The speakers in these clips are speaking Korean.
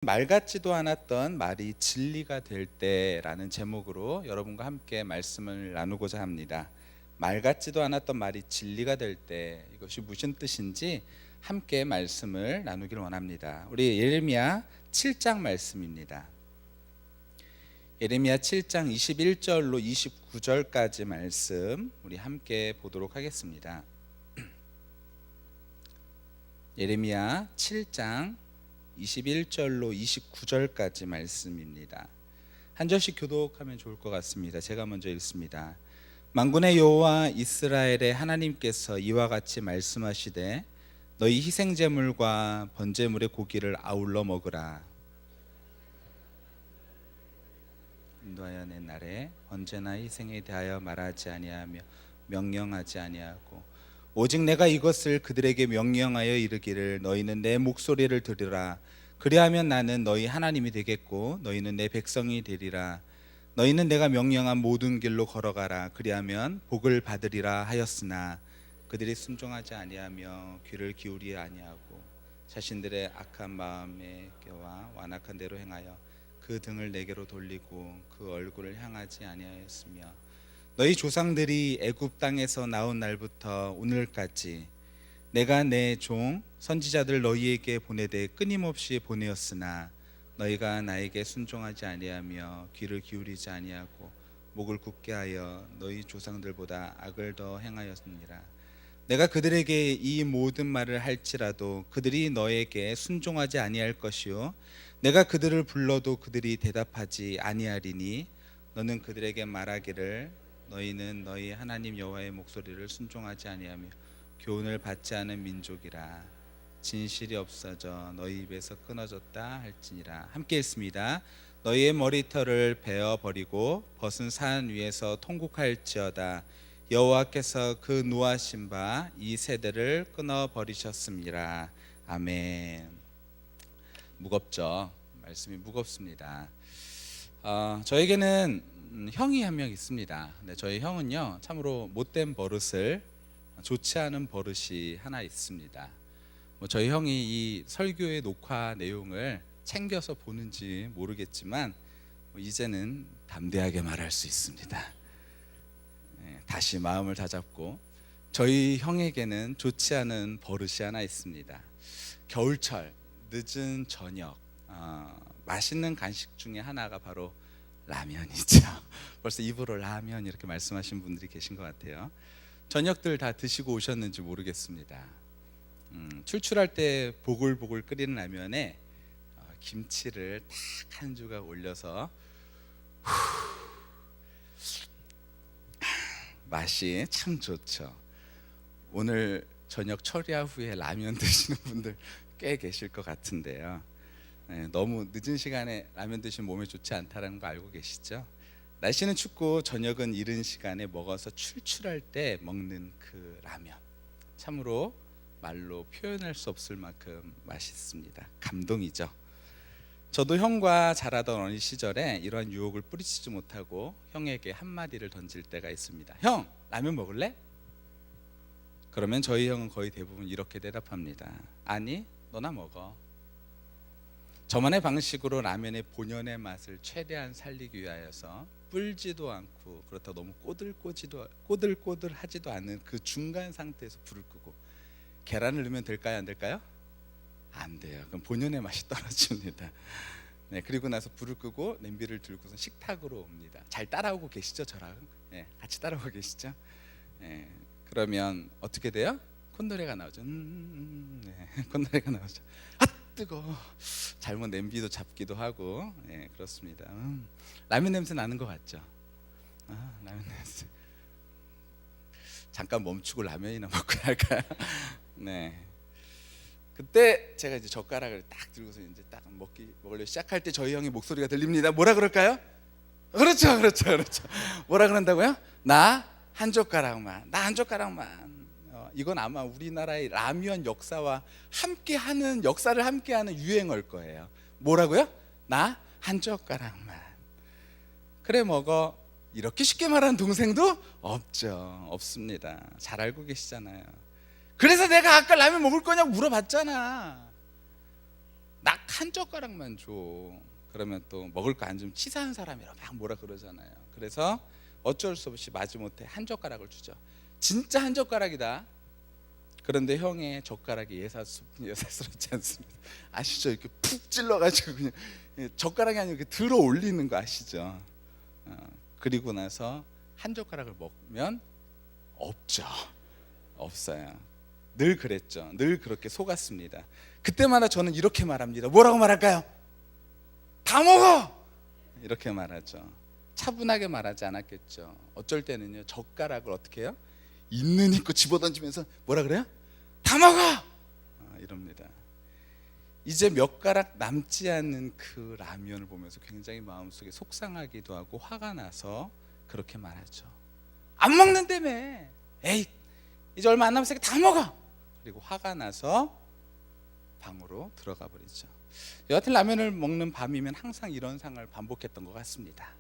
말 같지도 않았던 말이 진리가 될 때라는 제목으로 여러분과 함께 말씀을 나누고자 합니다. 말 같지도 않았던 말이 진리가 될 때, 이것이 무슨 뜻인지 함께 말씀을 나누기를 원합니다. 우리 예레미야 7장 말씀입니다. 예레미야 7장 21절로 29절까지 말씀 우리 함께 보도록 하겠습니다. 예레미야 7장 21절로 29절까지 말씀입니다. 한 절씩 교독하면 좋을 것 같습니다. 제가 먼저 읽습니다. 만군의 여호와 이스라엘의 하나님께서 이와 같이 말씀하시되 너희 희생제물과 번제물의 고기를 아울러 먹으라. 인도하여 낸 날에 언제나 희생에 대하여 말하지 아니하며 명령하지 아니하고 오직 내가 이것을 그들에게 명령하여 이르기를 너희는 내 목소리를 들으라. 그리하면 나는 너희 하나님이 되겠고 너희는 내 백성이 되리라. 너희는 내가 명령한 모든 길로 걸어가라. 그리하면 복을 받으리라 하였으나 그들이 순종하지 아니하며 귀를 기울이 아니하고 자신들의 악한 마음에 껴와 완악한 대로 행하여 그 등을 내게로 돌리고 그 얼굴을 향하지 아니하였으며 너희 조상들이 애굽 땅에서 나온 날부터 오늘까지 내가 내 종 선지자들 너희에게 보내되 끊임없이 보내었으나 너희가 나에게 순종하지 아니하며 귀를 기울이지 아니하고 목을 굳게 하여 너희 조상들보다 악을 더 행하였느니라. 내가 그들에게 이 모든 말을 할지라도 그들이 너에게 순종하지 아니할 것이요 내가 그들을 불러도 그들이 대답하지 아니하리니 너는 그들에게 말하기를 너희는 너희 하나님 여호와의 목소리를 순종하지 아니하며 교훈을 받지 않은 민족이라. 진실이 없어져 너희 입에서 끊어졌다 할지니라. 함께 읽습니다. 너희의 머리털을 베어 버리고 벗은 산 위에서 통곡할지어다. 여호와께서 그 노하신 바 이 세대를 끊어 버리셨습니다. 아멘. 무겁죠? 말씀이 무겁습니다. 저에게는 형이 한 명 있습니다. 근데 저희 형은요 참으로 못된 버릇을, 좋지 않은 버릇이 하나 있습니다. 저희 형이 이 설교의 녹화 내용을 챙겨서 보는지 모르겠지만 이제는 담대하게 말할 수 있습니다. 다시 마음을 다잡고, 저희 형에게는 좋지 않은 버릇이 하나 있습니다. 겨울철 늦은 저녁 맛있는 간식 중에 하나가 바로 라면이죠. 벌써 입으로 라면 이렇게 말씀하신 분들이 계신 것 같아요. 저녁들 다 드시고 오셨는지 모르겠습니다. 출출할 때 보글보글 끓이는 라면에 김치를 딱 한 조각 올려서 맛이 참 좋죠. 오늘 저녁 철야 후에 라면 드시는 분들 꽤 계실 것 같은데요. 너무 늦은 시간에 라면 드시면 몸에 좋지 않다는 거 알고 계시죠? 날씨는 춥고 저녁은 이른 시간에 먹어서 출출할 때 먹는 그 라면, 참으로 말로 표현할 수 없을 만큼 맛있습니다. 감동이죠. 저도 형과 자라던 어린 시절에 이러한 유혹을 뿌리치지 못하고 형에게 한마디를 던질 때가 있습니다. 형, 라면 먹을래? 그러면 저희 형은 거의 대부분 이렇게 대답합니다. 아니, 너나 먹어. 저만의 방식으로 라면의 본연의 맛을 최대한 살리기 위하여서 불지도 않고 그렇다고 너무 꼬들꼬들하지도 않은 그 중간 상태에서 불을 끄고 계란을 넣으면 될까요? 안 될까요? 안 돼요. 그럼 본연의 맛이 떨어집니다. 그리고 나서 불을 끄고 냄비를 들고서 식탁으로 옵니다. 잘 따라오고 계시죠? 저랑 같이 따라오고 계시죠? 그러면 어떻게 돼요? 콧노래가 나오죠. 콧노래가 나오죠. 뜨거워. 잘못 냄비도 잡기도 하고, 그렇습니다. 라면 냄새 나는 것 같죠? 라면 냄새. 잠깐 멈추고 라면이나 먹고 할까요? 네. 그때 제가 이제 젓가락을 딱 들고서 이제 딱 먹으려 시작할 때 저희 형의 목소리가 들립니다. 뭐라 그럴까요? 그렇죠. 뭐라 그런다고요? 나 한 젓가락만. 이건 아마 우리나라의 라면 역사와 역사를 함께하는 유행어일 거예요. 뭐라고요? 나 한 젓가락만. 그래 먹어. 이렇게 쉽게 말하는 동생도 없습니다. 잘 알고 계시잖아요. 그래서 내가 아까 라면 먹을 거냐고 물어봤잖아. 한 젓가락만 줘. 그러면 또 먹을 거 안 주면 치사한 사람이라 막 뭐라 그러잖아요. 그래서 어쩔 수 없이 마지못해 한 젓가락을 주죠. 진짜 한 젓가락이다. 그런데 형의 젓가락이 예사스럽지 않습니다. 아시죠? 이렇게 푹 찔러가지고 그냥 젓가락이 아니고 이렇게 들어 올리는 거 아시죠? 그리고 나서 한 젓가락을 먹으면 없죠. 없어요. 늘 그랬죠. 늘 그렇게 속았습니다. 그때마다 저는 이렇게 말합니다. 뭐라고 말할까요? 다 먹어! 이렇게 말하죠. 차분하게 말하지 않았겠죠. 어쩔 때는요, 젓가락을 어떻게 해요? 있는 힘껏 집어던지면서 뭐라 그래요? 다 먹어! 이럽니다. 이제 몇 가락 남지 않은 그 라면을 보면서 굉장히 마음속에 속상하기도 하고 화가 나서 그렇게 말하죠. 안 먹는다며. 에이, 이제 얼마 안 남았으니까 다 먹어. 그리고 화가 나서 방으로 들어가 버리죠. 여하튼 라면을 먹는 밤이면 항상 이런 상황을 반복했던 것 같습니다.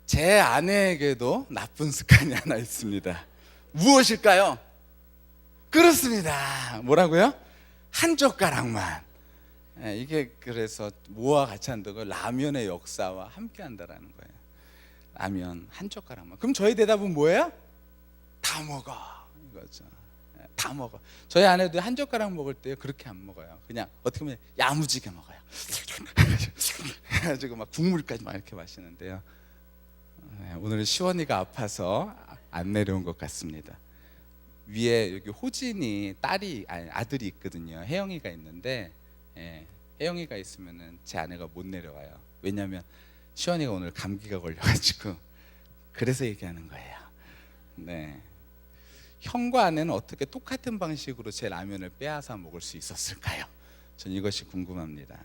제 아내에게도 나쁜 습관이 하나 있습니다. 무엇일까요? 그렇습니다. 뭐라고요? 한 젓가락만. 이게 그래서 뭐와 같이 한다고? 라면의 역사와 함께 한다라는 거예요. 라면 한 젓가락만. 그럼 저희 대답은 뭐예요? 다 먹어 이거죠. 다 먹어. 저희 아내도 한 젓가락 먹을 때 그렇게 안 먹어요. 그냥 어떻게 보면 야무지게 먹어요. 그래가지고 막 국물까지 막 이렇게 마시는데요. 오늘 시원이가 아파서 안 내려온 것 같습니다. 위에 여기 호진이 아들이 있거든요. 혜영이가 있는데, 혜영이가 있으면은 제 아내가 못 내려와요. 왜냐하면 시원이가 오늘 감기가 걸려가지고 그래서 얘기하는 거예요. 네. 형과 아내는 어떻게 똑같은 방식으로 제 라면을 빼앗아 먹을 수 있었을까요? 전 이것이 궁금합니다.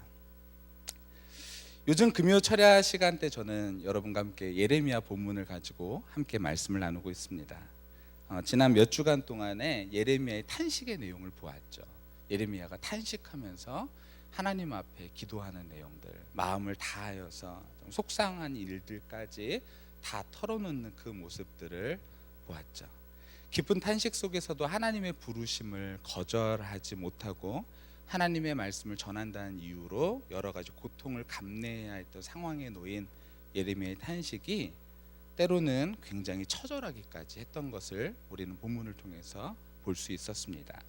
요즘 금요 철야 시간 때 저는 여러분과 함께 예레미야 본문을 가지고 함께 말씀을 나누고 있습니다. 지난 몇 주간 동안에 예레미야의 탄식의 내용을 보았죠. 예레미야가 탄식하면서 하나님 앞에 기도하는 내용들, 마음을 다하여서 좀 속상한 일들까지 다 털어놓는 그 모습들을 보았죠. 깊은 탄식 속에서도 하나님의 부르심을 거절하지 못하고 하나님의 말씀을 전한다는 이유로 여러 가지 고통을 감내해야 했던 상황에 놓인 예레미야의 탄식이 때로는 굉장히 처절하기까지 했던 것을 우리는 본문을 통해서 볼 수 있었습니다.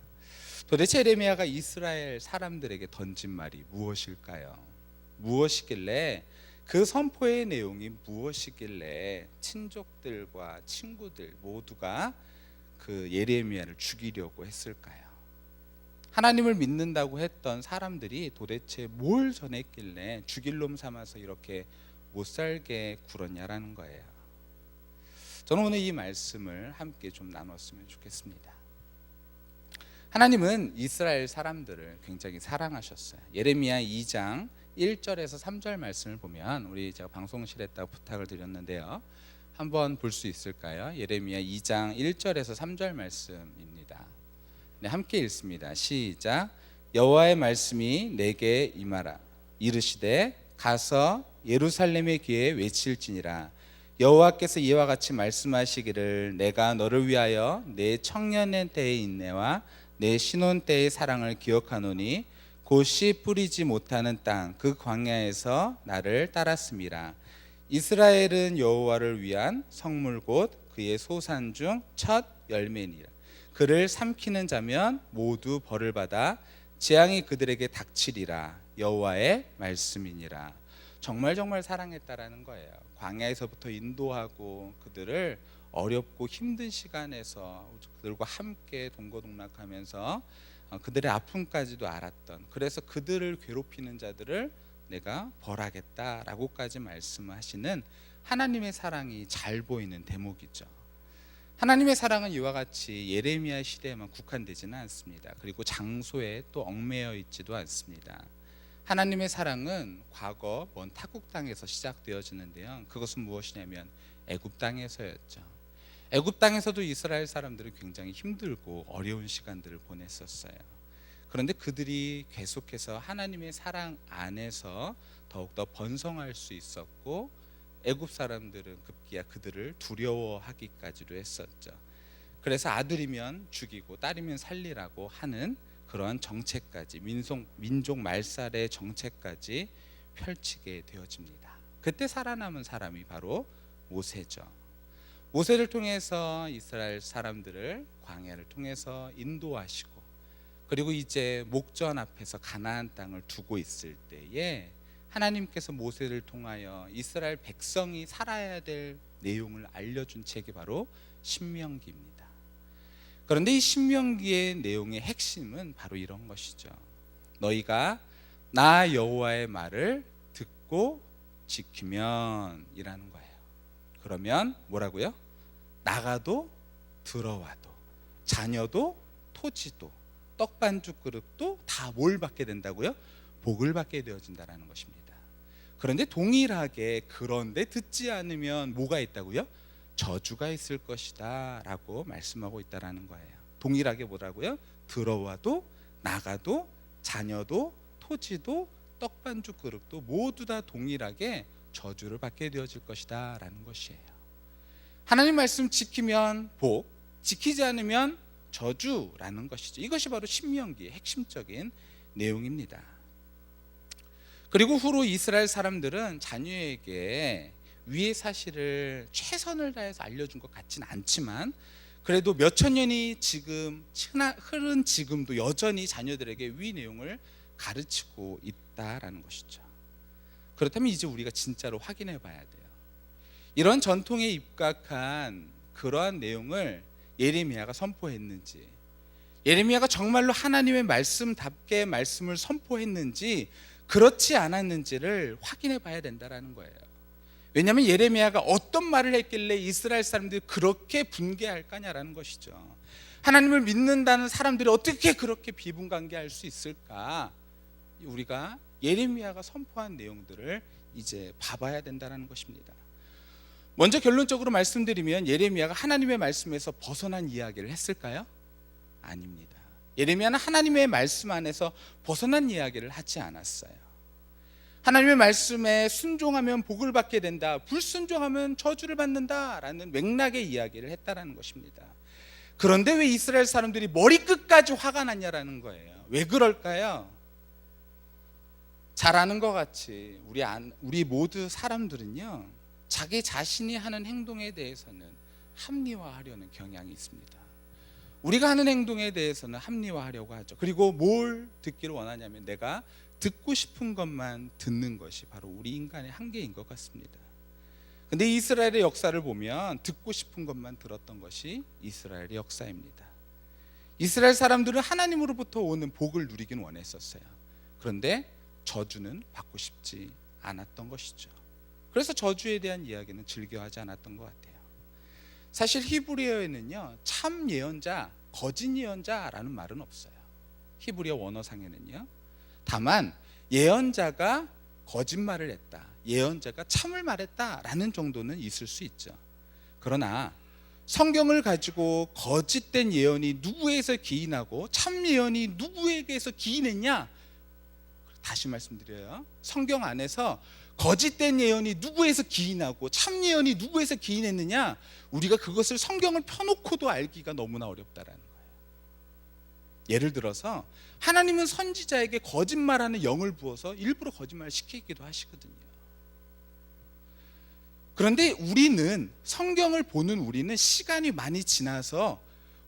도대체 예레미야가 이스라엘 사람들에게 던진 말이 무엇일까요? 무엇이길래 그 선포의 내용이 무엇이길래 친족들과 친구들 모두가 그 예레미야를 죽이려고 했을까요? 하나님을 믿는다고 했던 사람들이 도대체 뭘 전했길래 죽일 놈 삼아서 이렇게 못 살게 굴었냐라는 거예요. 저는 오늘 이 말씀을 함께 좀 나눴으면 좋겠습니다. 하나님은 이스라엘 사람들을 굉장히 사랑하셨어요. 예레미야 2장 1절에서 3절 말씀을 보면 제가 방송실에다가 부탁을 드렸는데요. 한번 볼 수 있을까요? 예레미야 2장 1절에서 3절 말씀입니다. 네, 함께 읽습니다. 시작. 여호와의 말씀이 내게 임하라. 이르시되 가서 예루살렘의 귀에 외칠지니라. 여호와께서 이와 같이 말씀하시기를 내가 너를 위하여 내 청년의 때의 인내와 내 신혼 때의 사랑을 기억하노니 곧 씨 뿌리지 못하는 땅 그 광야에서 나를 따랐음이라. 이스라엘은 여호와를 위한 성물 곧 그의 소산 중 첫 열매니라. 그를 삼키는 자면 모두 벌을 받아 재앙이 그들에게 닥치리라. 여호와의 말씀이니라. 정말 사랑했다라는 거예요. 광야에서부터 인도하고 그들을 어렵고 힘든 시간에서 그들과 함께 동거동락하면서 그들의 아픔까지도 알았던, 그래서 그들을 괴롭히는 자들을 내가 벌하겠다라고까지 말씀하시는 하나님의 사랑이 잘 보이는 대목이죠. 하나님의 사랑은 이와 같이 예레미야 시대에만 국한되지는 않습니다. 그리고 장소에 또 얽매여 있지도 않습니다. 하나님의 사랑은 과거 먼 타국 땅에서 시작되어지는데요. 그것은 무엇이냐면 애굽 땅에서였죠. 애굽 땅에서도 이스라엘 사람들은 굉장히 힘들고 어려운 시간들을 보냈었어요. 그런데 그들이 계속해서 하나님의 사랑 안에서 더욱더 번성할 수 있었고, 애굽 사람들은 급기야 그들을 두려워하기까지도 했었죠. 그래서 아들이면 죽이고 딸이면 살리라고 하는 그런 정책까지 민족 말살의 정책까지 펼치게 되어집니다. 그때 살아남은 사람이 바로 모세죠. 모세를 통해서 이스라엘 사람들을 광야를 통해서 인도하시고, 그리고 이제 목전 앞에서 가나안 땅을 두고 있을 때에 하나님께서 모세를 통하여 이스라엘 백성이 살아야 될 내용을 알려준 책이 바로 신명기입니다. 그런데 이 신명기의 내용의 핵심은 바로 이런 것이죠. 너희가 나 여호와의 말을 듣고 지키면 이라는 거예요. 그러면 뭐라고요? 나가도 들어와도 자녀도 토지도 떡반죽 그릇도 다 뭘 받게 된다고요? 복을 받게 되어진다라는 것입니다. 그런데 동일하게 그런데 듣지 않으면 뭐가 있다고요? 저주가 있을 것이다 라고 말씀하고 있다라는 거예요. 동일하게 뭐라고요? 들어와도 나가도 자녀도 토지도 떡반죽 그릇도 모두 다 동일하게 저주를 받게 되어질 것이다 라는 것이에요. 하나님 말씀 지키면 복, 지키지 않으면 저주라는 것이죠. 이것이 바로 신명기의 핵심적인 내용입니다. 그리고 후로 이스라엘 사람들은 자녀에게 위의 사실을 최선을 다해서 알려준 것 같지는 않지만, 그래도 몇천 년이 지금 흐른 지금도 여전히 자녀들에게 위 내용을 가르치고 있다라는 것이죠. 그렇다면 이제 우리가 진짜로 확인해 봐야 돼요. 이런 전통에 입각한 그러한 내용을 예레미야가 선포했는지, 예레미야가 정말로 하나님의 말씀답게 말씀을 선포했는지 그렇지 않았는지를 확인해 봐야 된다라는 거예요. 왜냐하면 예레미야가 어떤 말을 했길래 이스라엘 사람들이 그렇게 분개할까냐라는 것이죠. 하나님을 믿는다는 사람들이 어떻게 그렇게 비분간개할 수 있을까? 우리가 예레미야가 선포한 내용들을 이제 봐봐야 된다는 것입니다. 먼저 결론적으로 말씀드리면 예레미야가 하나님의 말씀에서 벗어난 이야기를 했을까요? 아닙니다. 예레미야는 하나님의 말씀 안에서 벗어난 이야기를 하지 않았어요. 하나님의 말씀에 순종하면 복을 받게 된다, 불순종하면 저주를 받는다라는 맥락의 이야기를 했다라는 것입니다. 그런데 왜 이스라엘 사람들이 머리끝까지 화가 났냐라는 거예요. 왜 그럴까요? 잘 아는 것 같이 우리 모두 사람들은요, 자기 자신이 하는 행동에 대해서는 합리화하려는 경향이 있습니다. 우리가 하는 행동에 대해서는 합리화하려고 하죠. 그리고 뭘 듣기를 원하냐면 내가 듣고 싶은 것만 듣는 것이 바로 우리 인간의 한계인 것 같습니다. 근데 이스라엘의 역사를 보면 듣고 싶은 것만 들었던 것이 이스라엘의 역사입니다. 이스라엘 사람들은 하나님으로부터 오는 복을 누리긴 원했었어요. 그런데 저주는 받고 싶지 않았던 것이죠. 그래서 저주에 대한 이야기는 즐겨하지 않았던 것 같아요. 사실 히브리어에는요, 참 예언자, 거짓 예언자라는 말은 없어요. 히브리어 원어상에는요. 다만 예언자가 거짓말을 했다, 예언자가 참을 말했다라는 정도는 있을 수 있죠. 그러나 성경을 가지고 거짓된 예언이 누구에서 기인하고 참 예언이 누구에게서 기인했냐? 다시 말씀드려요. 성경 안에서 거짓된 예언이 누구에서 기인하고 참 예언이 누구에서 기인했느냐, 우리가 그것을 성경을 펴놓고도 알기가 너무나 어렵다라는 거예요. 예를 들어서 하나님은 선지자에게 거짓말하는 영을 부어서 일부러 거짓말을 시키기도 하시거든요. 그런데 우리는, 성경을 보는 우리는 시간이 많이 지나서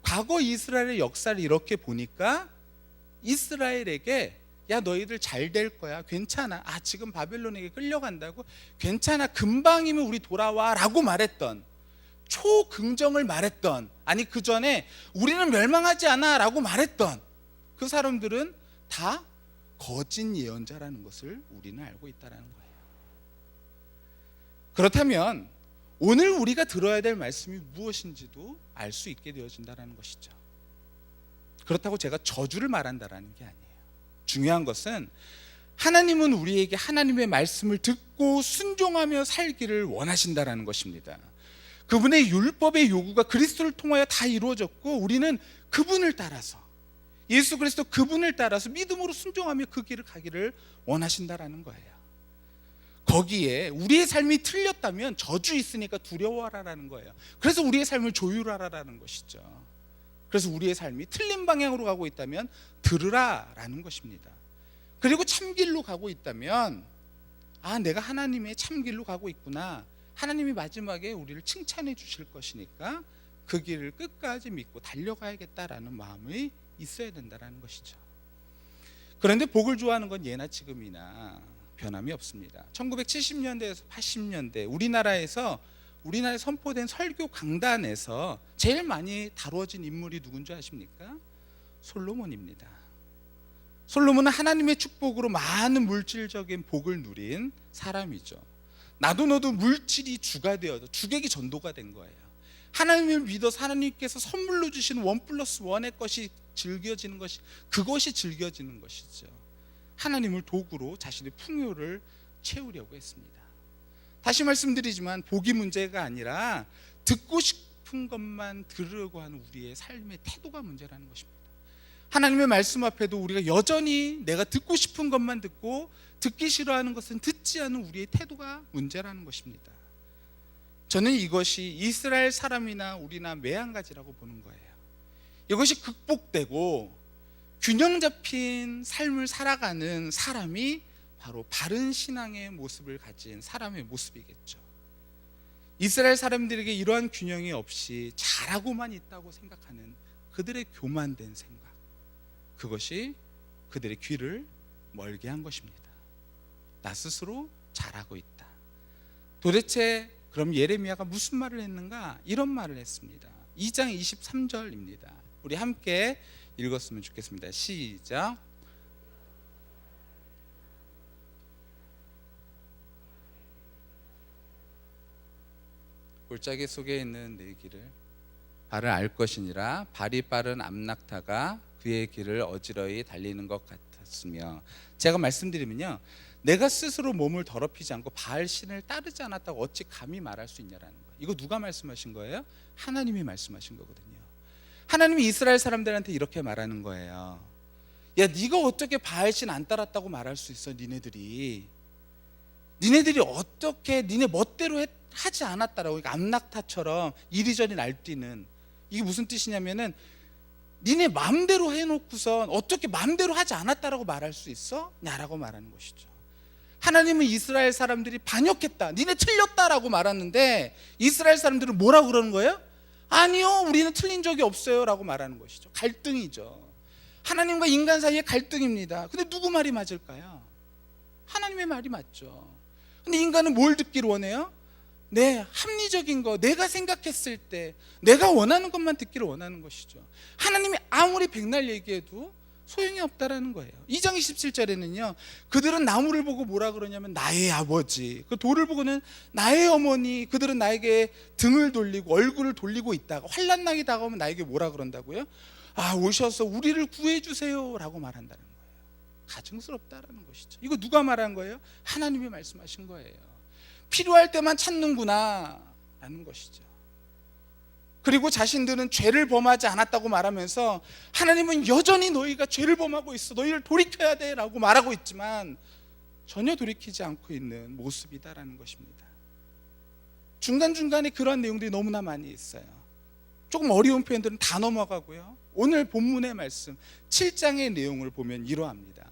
과거 이스라엘의 역사를 이렇게 보니까 이스라엘에게 야, 너희들 잘 될 거야, 괜찮아, 지금 바벨론에게 끌려간다고, 괜찮아, 금방이면 우리 돌아와 라고 말했던, 초긍정을 말했던, 아니 그 전에 우리는 멸망하지 않아 라고 말했던 그 사람들은 다 거짓 예언자라는 것을 우리는 알고 있다는 거예요. 그렇다면 오늘 우리가 들어야 될 말씀이 무엇인지도 알 수 있게 되어진다는 것이죠. 그렇다고 제가 저주를 말한다는 게 아니에요. 중요한 것은 하나님은 우리에게 하나님의 말씀을 듣고 순종하며 살기를 원하신다는 것입니다. 그분의 율법의 요구가 그리스도를 통하여 다 이루어졌고, 우리는 그분을 따라서, 예수 그리스도 그분을 따라서 믿음으로 순종하며 그 길을 가기를 원하신다는 거예요. 거기에 우리의 삶이 틀렸다면 저주 있으니까 두려워하라는 거예요. 그래서 우리의 삶을 조율하라는 것이죠. 그래서 우리의 삶이 틀린 방향으로 가고 있다면 들으라라는 것입니다. 그리고 참길로 가고 있다면 내가 하나님의 참길로 가고 있구나, 하나님이 마지막에 우리를 칭찬해 주실 것이니까 그 길을 끝까지 믿고 달려가야겠다라는 마음이 있어야 된다는 것이죠. 그런데 복을 좋아하는 건 예나 지금이나 변함이 없습니다. 1970년대에서 80년대 우리나라에서 선포된 설교 강단에서 제일 많이 다루어진 인물이 누군지 아십니까? 솔로몬입니다. 솔로몬은 하나님의 축복으로 많은 물질적인 복을 누린 사람이죠. 나도 너도 물질이 주가 되어서 주객이 전도가 된 거예요. 하나님을 믿어서 하나님께서 선물로 주시는 1+1의 것이 즐겨지는 것이, 그것이 즐겨지는 것이죠. 하나님을 도구로 자신의 풍요를 채우려고 했습니다. 다시 말씀드리지만 복이 문제가 아니라 듣고 싶은 것만 들으려고 하는 우리의 삶의 태도가 문제라는 것입니다. 하나님의 말씀 앞에도 우리가 여전히 내가 듣고 싶은 것만 듣고 듣기 싫어하는 것은 듣지 않은 우리의 태도가 문제라는 것입니다. 저는 이것이 이스라엘 사람이나 우리나 매한가지라고 보는 거예요. 이것이 극복되고 균형 잡힌 삶을 살아가는 사람이 바로 바른 신앙의 모습을 가진 사람의 모습이겠죠. 이스라엘 사람들에게 이러한 균형이 없이 잘하고만 있다고 생각하는 그들의 교만된 생각, 그것이 그들의 귀를 멀게 한 것입니다. 나 스스로 잘하고 있다. 도대체 그럼 예레미야가 무슨 말을 했는가? 이런 말을 했습니다. 2장 23절입니다. 우리 함께 읽었으면 좋겠습니다. 시작. 골짜기 속에 있는 내 길을 발을 알 것이니라. 발이 빠른 암낙타가 그의 길을 어지러이 달리는 것 같았으며. 제가 말씀드리면요, 내가 스스로 몸을 더럽히지 않고 바알 신을 따르지 않았다고 어찌 감히 말할 수 있냐라는 거예요. 이거 누가 말씀하신 거예요? 하나님이 말씀하신 거거든요. 하나님이 이스라엘 사람들한테 이렇게 말하는 거예요. 야, 네가 어떻게 바알 신 안 따랐다고 말할 수 있어? 니네들이 어떻게 니네 멋대로 하지 않았다라고. 그러니까 암낙타처럼 이리저리 날뛰는, 이게 무슨 뜻이냐면은 니네 마음대로 해놓고선 어떻게 마음대로 하지 않았다라고 말할 수 있어? 냐라고 말하는 것이죠. 하나님은 이스라엘 사람들이 반역했다, 니네 틀렸다라고 말하는데 이스라엘 사람들은 뭐라고 그러는 거예요? 아니요, 우리는 틀린 적이 없어요 라고 말하는 것이죠. 갈등이죠. 하나님과 인간 사이의 갈등입니다. 근데 누구 말이 맞을까요? 하나님의 말이 맞죠. 근데 인간은 뭘 듣기를 원해요? 네, 합리적인 거, 내가 생각했을 때 내가 원하는 것만 듣기를 원하는 것이죠. 하나님이 아무리 백날 얘기해도 소용이 없다라는 거예요. 2장 27절에는요 그들은 나무를 보고 뭐라 그러냐면 나의 아버지, 그 돌을 보고는 나의 어머니, 그들은 나에게 등을 돌리고 얼굴을 돌리고 있다가 환난 나게 다가오면 나에게 뭐라 그런다고요? 오셔서 우리를 구해주세요 라고 말한다는 거예요. 가증스럽다라는 것이죠. 이거 누가 말한 거예요? 하나님이 말씀하신 거예요. 필요할 때만 찾는구나 라는 것이죠. 그리고 자신들은 죄를 범하지 않았다고 말하면서 하나님은 여전히 너희가 죄를 범하고 있어, 너희를 돌이켜야 돼 라고 말하고 있지만 전혀 돌이키지 않고 있는 모습이다라는 것입니다. 중간중간에 그런 내용들이 너무나 많이 있어요. 조금 어려운 표현들은 다 넘어가고요. 오늘 본문의 말씀 7장의 내용을 보면 이러합니다.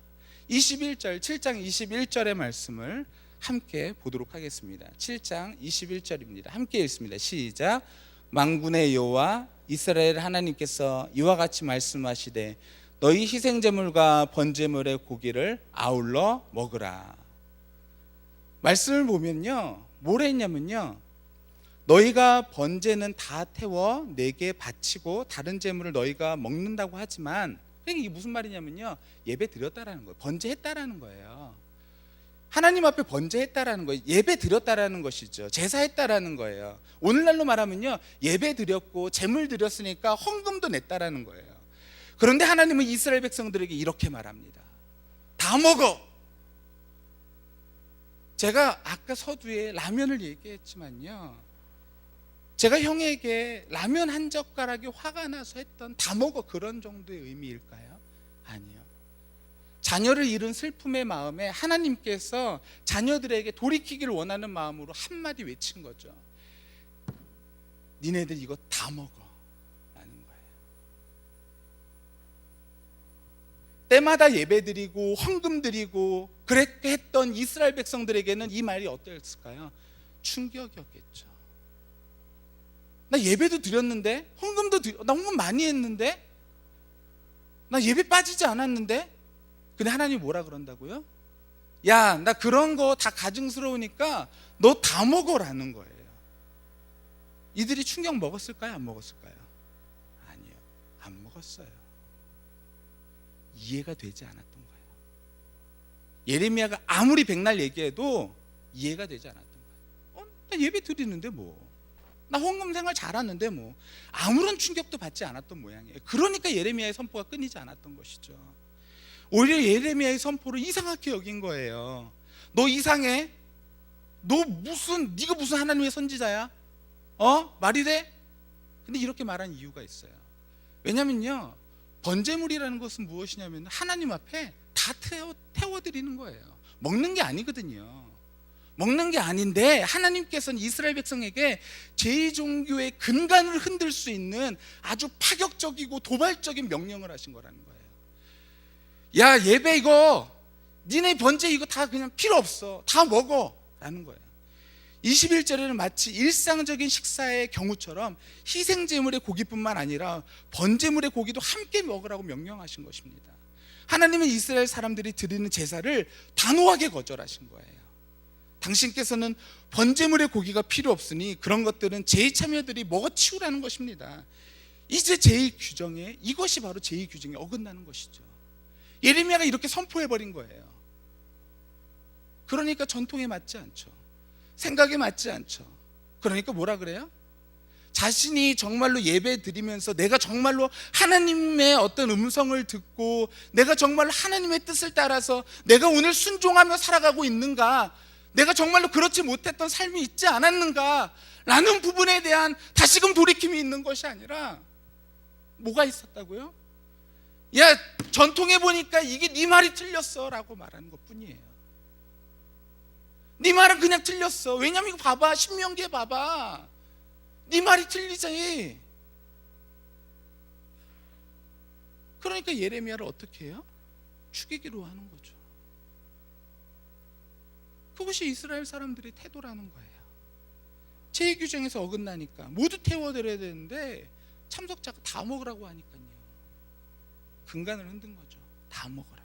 7장 21절의 말씀을 함께 보도록 하겠습니다. 7장 21절입니다. 함께 읽습니다. 시작. 만군의 여호와 이스라엘 하나님께서 이와 같이 말씀하시되 너희 희생제물과 번제물의 고기를 아울러 먹으라. 말씀을 보면요 뭘 했냐면요, 너희가 번제는 다 태워 내게 바치고 다른 제물을 너희가 먹는다고 하지만, 그러니까 이게 무슨 말이냐면요, 예배 드렸다라는 거예요. 번제했다라는 거예요. 하나님 앞에 번제했다라는 거예요. 예배 드렸다라는 것이죠. 제사했다라는 거예요. 오늘날로 말하면요, 예배 드렸고 제물 드렸으니까 헌금도 냈다라는 거예요. 그런데 하나님은 이스라엘 백성들에게 이렇게 말합니다. 다 먹어. 제가 아까 서두에 라면을 얘기했지만요, 제가 형에게 라면 한 젓가락이 화가 나서 했던 다 먹어 그런 정도의 의미일까요? 아니요. 자녀를 잃은 슬픔의 마음에 하나님께서 자녀들에게 돌이키기를 원하는 마음으로 한마디 외친 거죠. 니네들 이거 다 먹어 라는 거예요. 때마다 예배드리고 헌금 드리고 그렇게 했던 이스라엘 백성들에게는 이 말이 어땠을까요? 충격이었겠죠. 나 예배도 드렸는데, 나 헌금 많이 했는데, 나 예배 빠지지 않았는데. 근데 하나님 뭐라 그런다고요? 야, 나 그런 거 다 가증스러우니까 너 다 먹어라는 거예요. 이들이 충격 먹었을까요? 안 먹었을까요? 아니요, 안 먹었어요. 이해가 되지 않았던 거예요. 예레미야가 아무리 백날 얘기해도 이해가 되지 않았던 거예요. 나 예배 드리는데 나 헌금 생활 잘하는데 아무런 충격도 받지 않았던 모양이에요. 그러니까 예레미야의 선포가 끊이지 않았던 것이죠. 오히려 예레미야의 선포를 이상하게 여긴 거예요. 너 이상해? 네가 무슨 하나님의 선지자야? 말이 돼? 근데 이렇게 말한 이유가 있어요. 왜냐면요, 번제물이라는 것은 무엇이냐면 하나님 앞에 다 태워드리는 거예요. 먹는 게 아니거든요. 먹는 게 아닌데 하나님께서는 이스라엘 백성에게 제2종교의 근간을 흔들 수 있는 아주 파격적이고 도발적인 명령을 하신 거라는 거예요. 야, 예배 이거, 니네 번제 이거 다 그냥 필요 없어, 다 먹어 라는 거예요. 21절에는 마치 일상적인 식사의 경우처럼 희생제물의 고기뿐만 아니라 번제물의 고기도 함께 먹으라고 명령하신 것입니다. 하나님은 이스라엘 사람들이 드리는 제사를 단호하게 거절하신 거예요. 당신께서는 번제물의 고기가 필요 없으니 그런 것들은 제2참여들이 먹어치우라는 것입니다. 이제 제2규정에, 이것이 바로 제2규정에 어긋나는 것이죠. 예레미야가 이렇게 선포해버린 거예요. 그러니까 전통에 맞지 않죠. 생각에 맞지 않죠. 그러니까 뭐라 그래요? 자신이 정말로 예배 드리면서 내가 정말로 하나님의 어떤 음성을 듣고 내가 정말로 하나님의 뜻을 따라서 내가 오늘 순종하며 살아가고 있는가, 내가 정말로 그렇지 못했던 삶이 있지 않았는가 라는 부분에 대한 다시금 돌이킴이 있는 것이 아니라 뭐가 있었다고요? 야, 전통에 보니까 이게 네 말이 틀렸어 라고 말하는 것 뿐이에요. 네 말은 그냥 틀렸어. 왜냐면 이거 봐봐, 신명기에 봐봐, 네 말이 틀리지. 그러니까 예레미야를 어떻게 해요? 죽이기로 하는 거죠. 그것이 이스라엘 사람들의 태도라는 거예요. 제2규정에서 어긋나니까 모두 태워드려야 되는데 참석자가 다 먹으라고 하니까요, 근간을 흔든 거죠. 다 먹어라.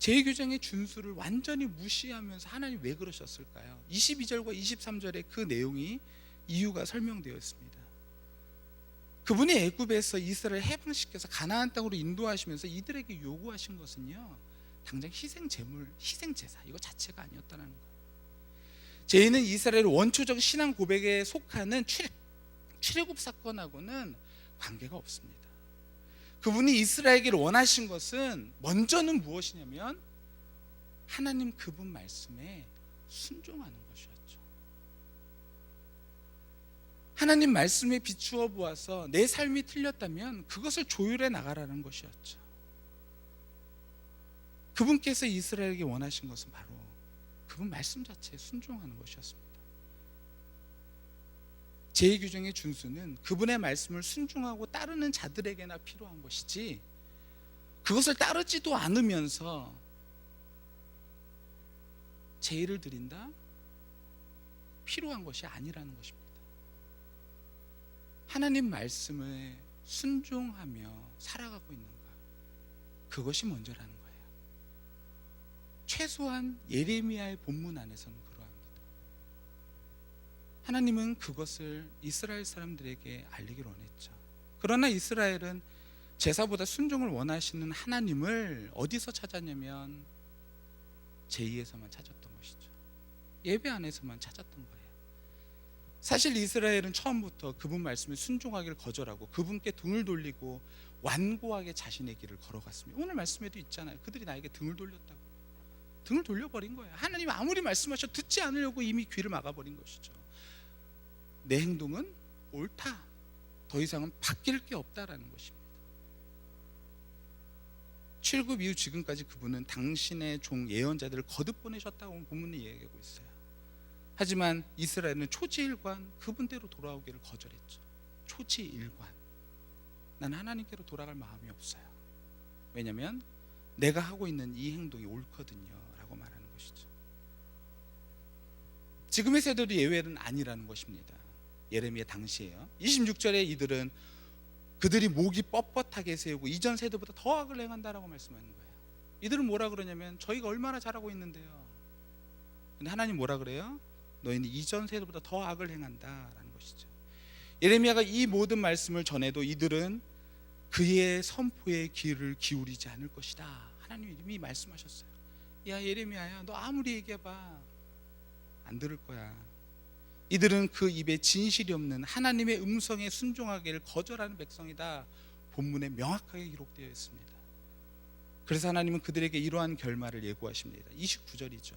제2규정의 준수를 완전히 무시하면서 하나님 왜 그러셨을까요? 22절과 23절에 그 내용이, 이유가 설명되어 있습니다. 그분이 애굽에서 이스라엘 해방시켜서 가나안 땅으로 인도하시면서 이들에게 요구하신 것은요, 당장 희생제물, 희생제사 이거 자체가 아니었다는 거예요. 저희는 이스라엘 원초적 신앙 고백에 속하는 출애굽 사건하고는 관계가 없습니다. 그분이 이스라엘에게 원하신 것은 먼저는 무엇이냐면 하나님 그분 말씀에 순종하는 것이었죠. 하나님 말씀에 비추어 보아서 내 삶이 틀렸다면 그것을 조율해 나가라는 것이었죠. 그분께서 이스라엘에게 원하신 것은 바로 그분 말씀 자체에 순종하는 것이었습니다. 제2규정의 준수는 그분의 말씀을 순종하고 따르는 자들에게나 필요한 것이지, 그것을 따르지도 않으면서 제의를 드린다? 필요한 것이 아니라는 것입니다. 하나님 말씀에 순종하며 살아가고 있는가, 그것이 먼저라는 거예요. 최소한 예레미야의 본문 안에서는 그러합니다. 하나님은 그것을 이스라엘 사람들에게 알리기를 원했죠. 그러나 이스라엘은 제사보다 순종을 원하시는 하나님을 어디서 찾았냐면 제2에서만 찾았던 것이죠. 예배 안에서만 찾았던 거예요. 사실 이스라엘은 처음부터 그분 말씀에 순종하기를 거절하고 그분께 등을 돌리고 완고하게 자신의 길을 걸어갔습니다. 오늘 말씀에도 있잖아요. 그들이 나에게 등을 돌렸다고. 등을 돌려버린 거예요. 하나님 아무리 말씀하셔도 듣지 않으려고 이미 귀를 막아버린 것이죠. 내 행동은 옳다, 더 이상은 바뀔 게 없다라는 것입니다. 출애굽 이후 지금까지 그분은 당신의 종 예언자들을 거듭 보내셨다고 본문이 얘기하고 있어요. 하지만 이스라엘은 초지일관 그분대로 돌아오기를 거절했죠. 초지일관, 난 하나님께로 돌아갈 마음이 없어요. 왜냐하면 내가 하고 있는 이 행동이 옳거든요 라고 말하는 것이죠. 지금의 세대도 예외는 아니라는 것입니다. 예레미야 당시에요. 26절에 이들은 그들이 목이 뻣뻣하게 세우고 이전 세대보다 더 악을 행한다라고 말씀하는 거예요. 이들은 뭐라 그러냐면 저희가 얼마나 잘하고 있는데요. 근데 하나님 뭐라 그래요? 너희는 이전 세대보다 더 악을 행한다라는 것이죠. 예레미야가 이 모든 말씀을 전해도 이들은 그의 선포에 귀를 기울이지 않을 것이다. 하나님이 이미 말씀하셨어요. 야 예레미야야, 너 아무리 얘기해봐 안 들을 거야. 이들은 그 입에 진실이 없는 하나님의 음성에 순종하기를 거절하는 백성이다. 본문에 명확하게 기록되어 있습니다. 그래서 하나님은 그들에게 이러한 결말을 예고하십니다. 29절이죠.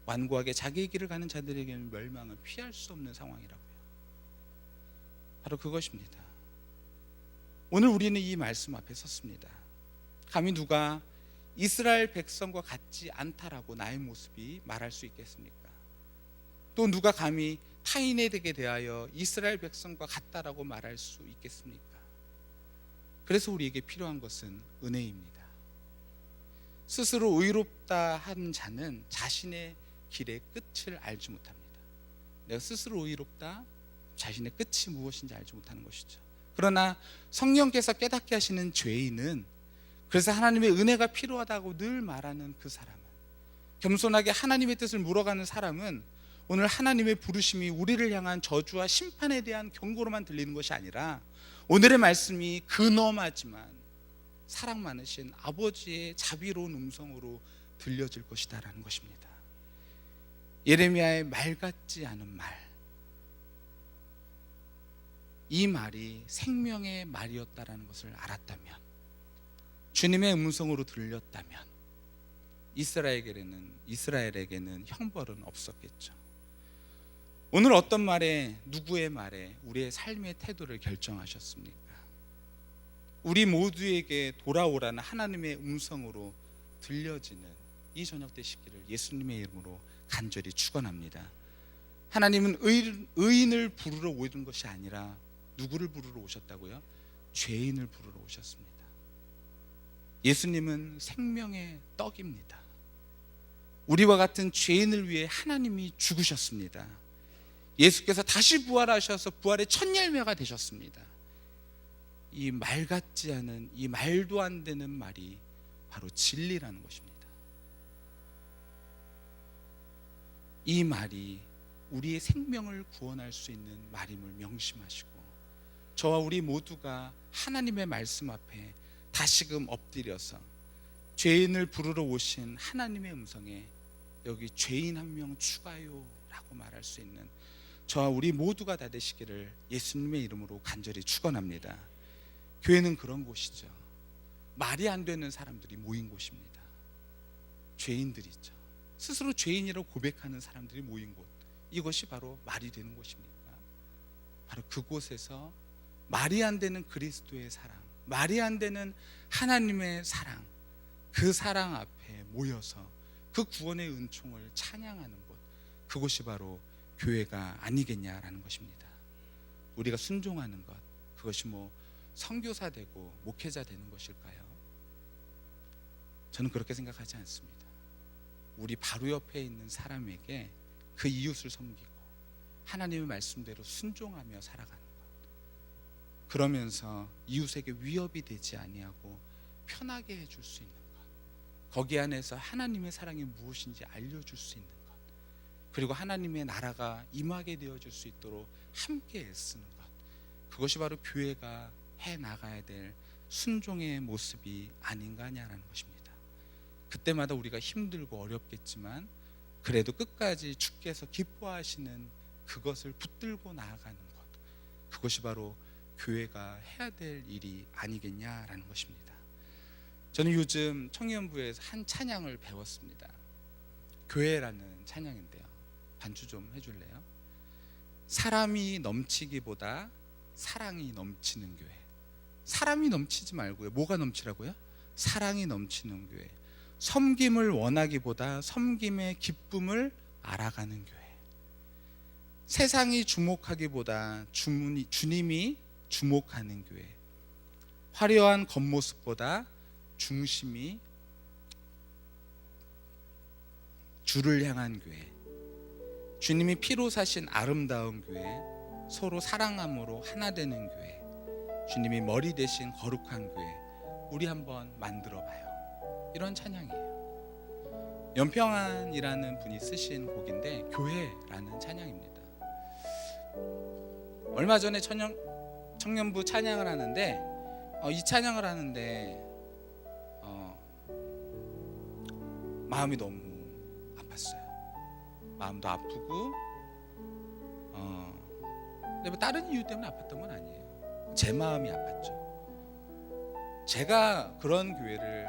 완고하게 자기의 길을 가는 자들에게는 멸망을 피할 수 없는 상황이라고요. 바로 그것입니다. 오늘 우리는 이 말씀 앞에 섰습니다. 감히 누가 이스라엘 백성과 같지 않다라고 나의 모습이 말할 수 있겠습니까? 또 누가 감히 타인에게 대하여 이스라엘 백성과 같다라고 말할 수 있겠습니까? 그래서 우리에게 필요한 것은 은혜입니다. 스스로 의롭다 한 자는 자신의 길의 끝을 알지 못합니다. 내가 스스로 의롭다, 자신의 끝이 무엇인지 알지 못하는 것이죠. 그러나 성령께서 깨닫게 하시는 죄인은, 그래서 하나님의 은혜가 필요하다고 늘 말하는 그 사람은, 겸손하게 하나님의 뜻을 물어가는 사람은 오늘 하나님의 부르심이 우리를 향한 저주와 심판에 대한 경고로만 들리는 것이 아니라 오늘의 말씀이 근엄하지만 사랑 많으신 아버지의 자비로운 음성으로 들려질 것이다라는 것입니다. 예레미야의 말 같지 않은 말, 이 말이 생명의 말이었다라는 것을 알았다면, 주님의 음성으로 들렸다면 이스라엘에게는 형벌은 없었겠죠. 오늘 어떤 말에, 누구의 말에 우리의 삶의 태도를 결정하셨습니까? 우리 모두에게 돌아오라는 하나님의 음성으로 들려지는 이 저녁 되시기를 예수님의 이름으로 간절히 축원합니다. 하나님은 의인을 부르러 오는 것이 아니라 누구를 부르러 오셨다고요? 죄인을 부르러 오셨습니다. 예수님은 생명의 떡입니다. 우리와 같은 죄인을 위해 하나님이 죽으셨습니다. 예수께서 다시 부활하셔서 부활의 첫 열매가 되셨습니다. 이 말 같지 않은, 이 말도 안 되는 말이 바로 진리라는 것입니다. 이 말이 우리의 생명을 구원할 수 있는 말임을 명심하시고, 저와 우리 모두가 하나님의 말씀 앞에 다시금 엎드려서 죄인을 부르러 오신 하나님의 음성에 여기 죄인 한 명 추가요 라고 말할 수 있는 저와 우리 모두가 다 되시기를 예수님의 이름으로 간절히 축원합니다. 교회는 그런 곳이죠. 말이 안 되는 사람들이 모인 곳입니다. 죄인들이죠. 스스로 죄인이라고 고백하는 사람들이 모인 곳, 이것이 바로 말이 되는 곳입니까? 바로 그곳에서 말이 안 되는 그리스도의 사랑, 말이 안 되는 하나님의 사랑, 그 사랑 앞에 모여서 그 구원의 은총을 찬양하는 곳, 그곳이 바로 교회가 아니겠냐라는 것입니다. 우리가 순종하는 것, 그것이 선교사 되고 목회자 되는 것일까요? 저는 그렇게 생각하지 않습니다. 우리 바로 옆에 있는 사람에게 그 이웃을 섬기고 하나님의 말씀대로 순종하며 살아가는 것, 그러면서 이웃에게 위협이 되지 아니하고 편하게 해줄 수 있는 것, 거기 안에서 하나님의 사랑이 무엇인지 알려줄 수 있는 것, 그리고 하나님의 나라가 임하게 되어줄 수 있도록 함께 애쓰는 것, 그것이 바로 교회가 해나가야 될 순종의 모습이 아닌가냐라는 것입니다. 그때마다 우리가 힘들고 어렵겠지만 그래도 끝까지 주께서 기뻐하시는 그것을 붙들고 나아가는 것, 그것이 바로 교회가 해야 될 일이 아니겠냐라는 것입니다. 저는 요즘 청년부에서 한 찬양을 배웠습니다. 교회라는 찬양인데요, 반주 좀 해줄래요? 사람이 넘치기보다 사랑이 넘치는 교회. 사람이 넘치지 말고요, 뭐가 넘치라고요? 사랑이 넘치는 교회. 섬김을 원하기보다 섬김의 기쁨을 알아가는 교회. 세상이 주목하기보다 주님이 주목하는 교회. 화려한 겉모습보다 중심이 주를 향한 교회, 주님이 피로 사신 아름다운 교회, 서로 사랑함으로 하나 되는 교회, 주님이 머리 대신 거룩한 교회, 우리 한번 만들어 봐요. 이런 찬양이에요. 연평안이라는 분이 쓰신 곡인데 교회라는 찬양입니다. 얼마 전에 청년부 찬양을 하는데 이 찬양을 하는데 마음이 너무 아팠어요. 마음도 아프고 근데 뭐 다른 이유 때문에 아팠던 건 아니에요. 제 마음이 아팠죠. 제가 그런 교회를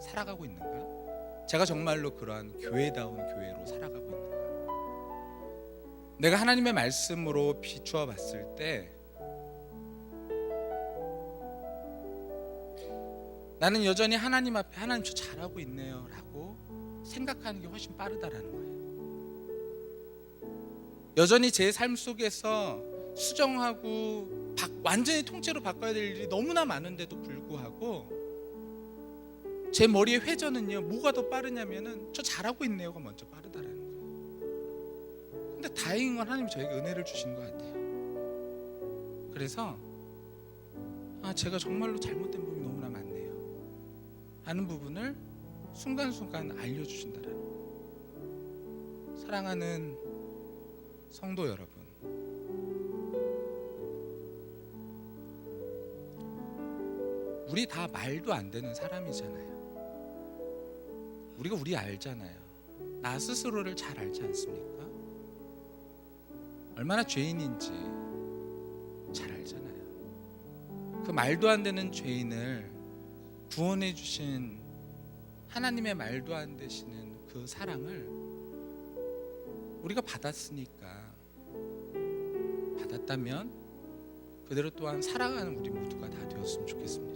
살아가고 있는가? 제가 정말로 그러한 교회다운 교회로 살아가고 있는가? 내가 하나님의 말씀으로 비추어 봤을 때 나는 여전히 하나님 앞에 하나님 저 잘하고 있네요 라고 생각하는 게 훨씬 빠르다라는 거예요. 여전히 제 삶 속에서 수정하고 완전히 통째로 바꿔야 될 일이 너무나 많은데도 불구하고 제 머리의 회전은요, 뭐가 더 빠르냐면은 저 잘하고 있네요가 먼저 빠르다라는 거예요. 근데 다행인 건 하나님이 저에게 은혜를 주신 것 같아요. 그래서 제가 정말로 잘못된 부분이 너무나 많네요 하는 부분을 순간순간 알려주신다라는 거예요. 사랑하는 성도 여러분, 우리 다 말도 안 되는 사람이잖아요. 우리가 우리 알잖아요. 나 스스로를 잘 알지 않습니까? 얼마나 죄인인지 잘 알잖아요. 그 말도 안 되는 죄인을 구원해 주신 하나님의 말도 안 되시는 그 사랑을 우리가 받았으니까, 받았다면 그대로 또한 살아가는 우리 모두가 다 되었으면 좋겠습니다.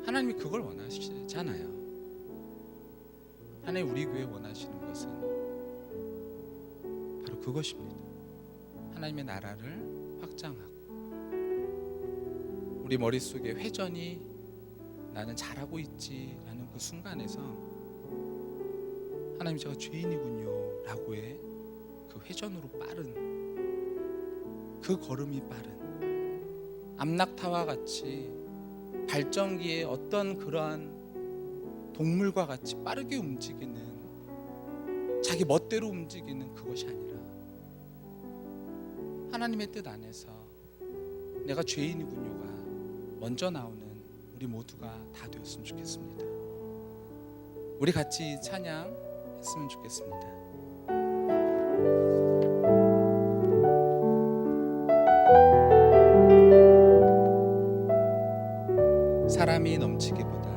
하나님이 그걸 원하시잖아요. 하나님 우리 교회 원하시는 것은 바로 그것입니다. 하나님의 나라를 확장하고 우리 머릿속에 회전이 나는 잘하고 있지라는 그 순간에서 하나님 제가 죄인이군요 라고의 그 회전으로 빠른 그 걸음이 빠른 암낙타와 같이 발전기의 어떤 그러한 동물과 같이 빠르게 움직이는 자기 멋대로 움직이는 그것이 아니라 하나님의 뜻 안에서 내가 죄인이군요가 먼저 나오는 우리 모두가 다 되었으면 좋겠습니다. 우리 같이 찬양했으면 좋겠습니다. 사람이 넘치기보다